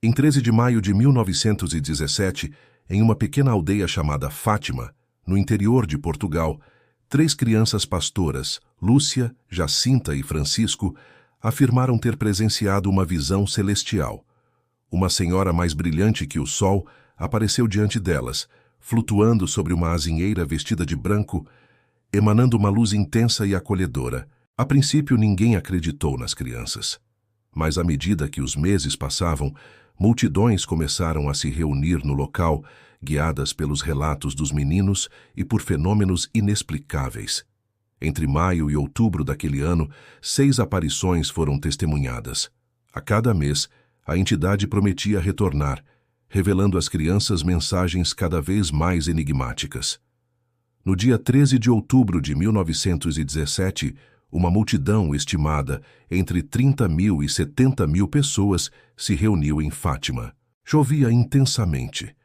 Em 13 de maio de 1917, em uma pequena aldeia chamada Fátima, no interior de Portugal, 3 crianças pastoras, Lúcia, Jacinta e Francisco, afirmaram ter presenciado uma visão celestial. Uma senhora mais brilhante que o sol apareceu diante delas, flutuando sobre uma azinheira vestida de branco, emanando uma luz intensa e acolhedora. A princípio, ninguém acreditou nas crianças. Mas à medida que os meses passavam, multidões começaram a se reunir no local, guiadas pelos relatos dos meninos e por fenômenos inexplicáveis. Entre maio e outubro daquele ano, 6 aparições foram testemunhadas. A cada mês, a entidade prometia retornar, revelando às crianças mensagens cada vez mais enigmáticas. No dia 13 de outubro de 1917, uma multidão estimada entre 30.000 e 70.000 pessoas se reuniu em Fátima. Chovia intensamente.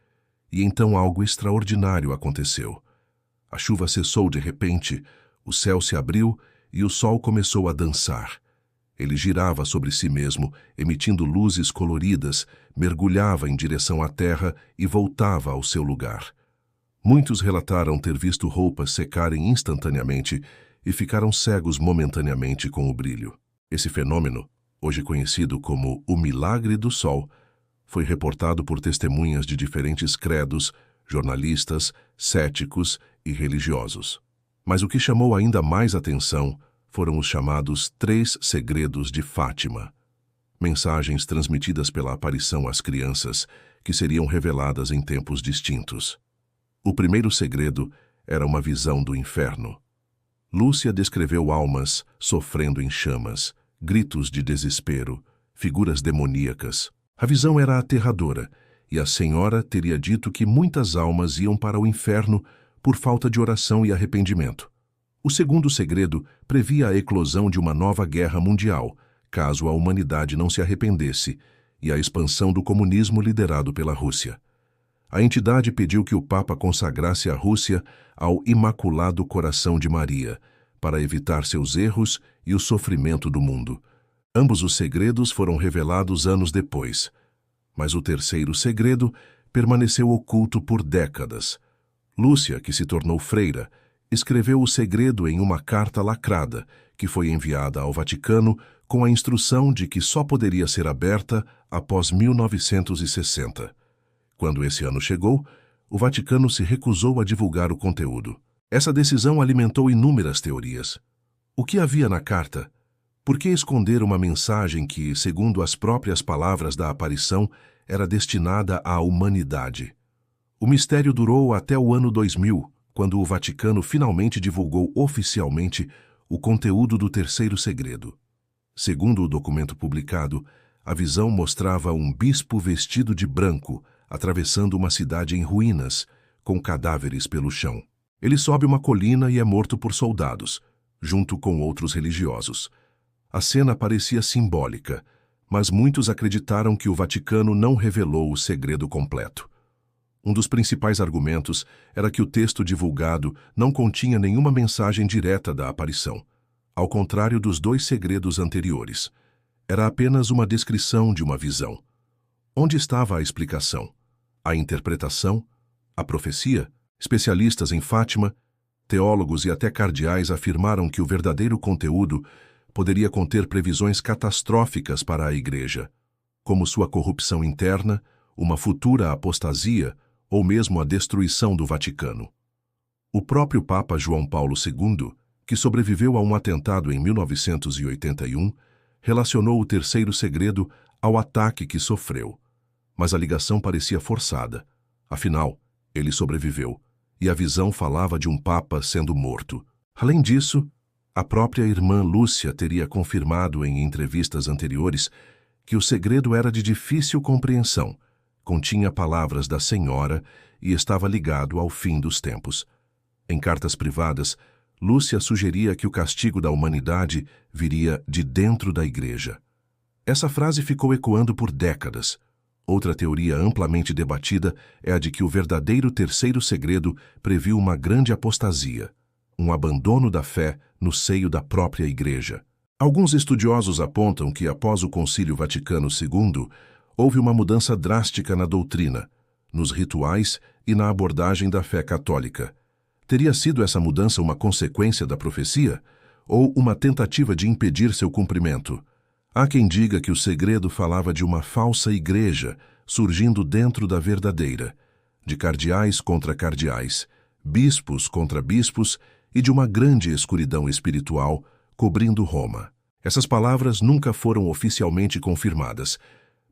E então algo extraordinário aconteceu. A chuva cessou de repente, o céu se abriu e o sol começou a dançar. Ele girava sobre si mesmo, emitindo luzes coloridas, mergulhava em direção à terra e voltava ao seu lugar. Muitos relataram ter visto roupas secarem instantaneamente e ficaram cegos momentaneamente com o brilho. Esse fenômeno, hoje conhecido como o Milagre do Sol, foi reportado por testemunhas de diferentes credos, jornalistas, céticos e religiosos. Mas o que chamou ainda mais atenção foram os chamados 3 segredos de Fátima, mensagens transmitidas pela aparição às crianças que seriam reveladas em tempos distintos. O primeiro segredo era uma visão do inferno. Lúcia descreveu almas sofrendo em chamas, gritos de desespero, figuras demoníacas. A visão era aterradora, e a senhora teria dito que muitas almas iam para o inferno por falta de oração e arrependimento. O segundo segredo previa a eclosão de uma nova guerra mundial, caso a humanidade não se arrependesse, e a expansão do comunismo liderado pela Rússia. A entidade pediu que o Papa consagrasse a Rússia ao Imaculado Coração de Maria, para evitar seus erros e o sofrimento do mundo. Ambos os segredos foram revelados anos depois. Mas o terceiro segredo permaneceu oculto por décadas. Lúcia, que se tornou freira, escreveu o segredo em uma carta lacrada, que foi enviada ao Vaticano com a instrução de que só poderia ser aberta após 1960. Quando esse ano chegou, o Vaticano se recusou a divulgar o conteúdo. Essa decisão alimentou inúmeras teorias. O que havia na carta? Por que esconder uma mensagem que, segundo as próprias palavras da aparição, era destinada à humanidade? O mistério durou até o ano 2000, quando o Vaticano finalmente divulgou oficialmente o conteúdo do terceiro segredo. Segundo o documento publicado, a visão mostrava um bispo vestido de branco, atravessando uma cidade em ruínas, com cadáveres pelo chão. Ele sobe uma colina e é morto por soldados, junto com outros religiosos. A cena parecia simbólica, mas muitos acreditaram que o Vaticano não revelou o segredo completo. Um dos principais argumentos era que o texto divulgado não continha nenhuma mensagem direta da aparição, ao contrário dos 2 segredos anteriores. Era apenas uma descrição de uma visão. Onde estava a explicação? A interpretação? A profecia? Especialistas em Fátima, teólogos e até cardeais afirmaram que o verdadeiro conteúdo poderia conter previsões catastróficas para a Igreja, como sua corrupção interna, uma futura apostasia ou mesmo a destruição do Vaticano. O próprio Papa João Paulo II, que sobreviveu a um atentado em 1981, relacionou o terceiro segredo ao ataque que sofreu. Mas a ligação parecia forçada. Afinal, ele sobreviveu, e a visão falava de um Papa sendo morto. Além disso, a própria irmã Lúcia teria confirmado em entrevistas anteriores que o segredo era de difícil compreensão, continha palavras da Senhora e estava ligado ao fim dos tempos. Em cartas privadas, Lúcia sugeria que o castigo da humanidade viria de dentro da Igreja. Essa frase ficou ecoando por décadas. Outra teoria amplamente debatida é a de que o verdadeiro terceiro segredo previu uma grande apostasia, um abandono da fé no seio da própria Igreja. Alguns estudiosos apontam que, após o Concílio Vaticano II, Houve uma mudança drástica na doutrina, nos rituais e na abordagem da fé católica. Teria sido essa mudança uma consequência da profecia ou uma tentativa de impedir seu cumprimento? Há quem diga que o segredo falava de uma falsa igreja surgindo dentro da verdadeira, de cardeais contra cardeais, bispos contra bispos e de uma grande escuridão espiritual cobrindo Roma. Essas palavras nunca foram oficialmente confirmadas,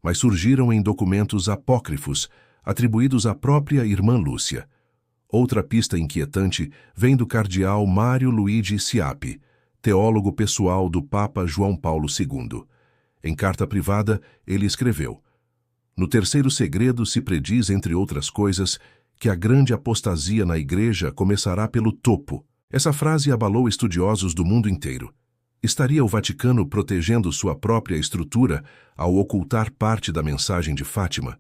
mas surgiram em documentos apócrifos atribuídos à própria irmã Lúcia. Outra pista inquietante vem do cardeal Mário Luigi Sciapi, teólogo pessoal do Papa João Paulo II. Em carta privada, ele escreveu: "No terceiro segredo se prediz, entre outras coisas, que a grande apostasia na Igreja começará pelo topo." Essa frase abalou estudiosos do mundo inteiro. Estaria o Vaticano protegendo sua própria estrutura ao ocultar parte da mensagem de Fátima?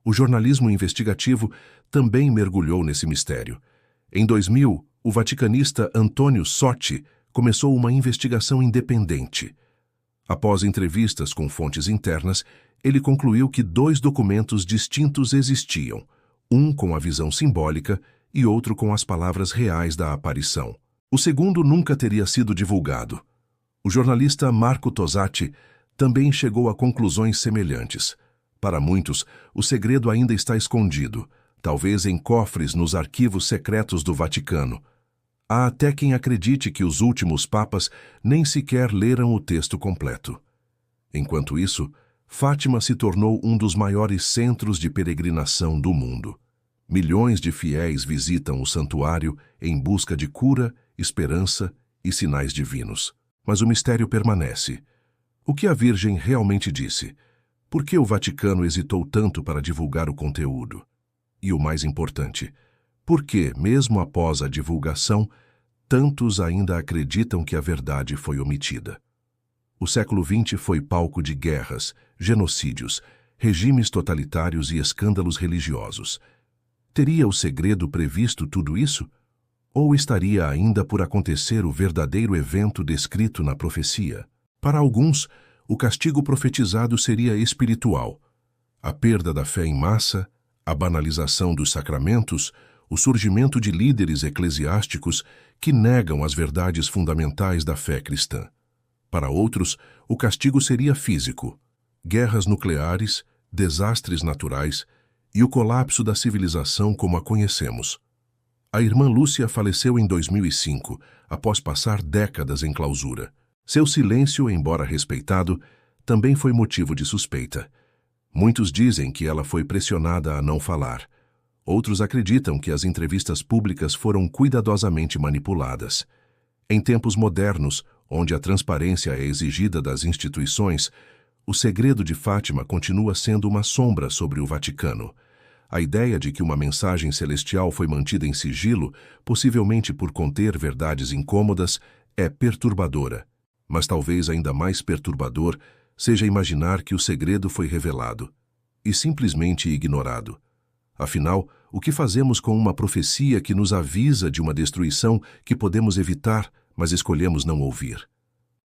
O jornalismo investigativo também mergulhou nesse mistério. Em 2000, o vaticanista Antônio Sotti começou uma investigação independente. Após entrevistas com fontes internas, ele concluiu que 2 documentos distintos existiam, um com a visão simbólica e outro com as palavras reais da aparição. O segundo nunca teria sido divulgado. O jornalista Marco Tosatti também chegou a conclusões semelhantes. Para muitos, o segredo ainda está escondido, talvez em cofres nos arquivos secretos do Vaticano. Há até quem acredite que os últimos papas nem sequer leram o texto completo. Enquanto isso, Fátima se tornou um dos maiores centros de peregrinação do mundo. Milhões de fiéis visitam o santuário em busca de cura, esperança e sinais divinos. Mas o mistério permanece. O que a Virgem realmente disse? Por que o Vaticano hesitou tanto para divulgar o conteúdo? E o mais importante, por que, mesmo após a divulgação, tantos ainda acreditam que a verdade foi omitida? O século XX foi palco de guerras, genocídios, regimes totalitários e escândalos religiosos. Teria o segredo previsto tudo isso? Ou estaria ainda por acontecer o verdadeiro evento descrito na profecia? Para alguns, o castigo profetizado seria espiritual. A perda da fé em massa, a banalização dos sacramentos, o surgimento de líderes eclesiásticos que negam as verdades fundamentais da fé cristã. Para outros, o castigo seria físico: guerras nucleares, desastres naturais e o colapso da civilização como a conhecemos. A irmã Lúcia faleceu em 2005, após passar décadas em clausura. Seu silêncio, embora respeitado, também foi motivo de suspeita. Muitos dizem que ela foi pressionada a não falar. Outros acreditam que as entrevistas públicas foram cuidadosamente manipuladas. Em tempos modernos, onde a transparência é exigida das instituições, o segredo de Fátima continua sendo uma sombra sobre o Vaticano. A ideia de que uma mensagem celestial foi mantida em sigilo, possivelmente por conter verdades incômodas, é perturbadora. Mas talvez ainda mais perturbador seja imaginar que o segredo foi revelado e simplesmente ignorado. Afinal, o que fazemos com uma profecia que nos avisa de uma destruição que podemos evitar, mas escolhemos não ouvir?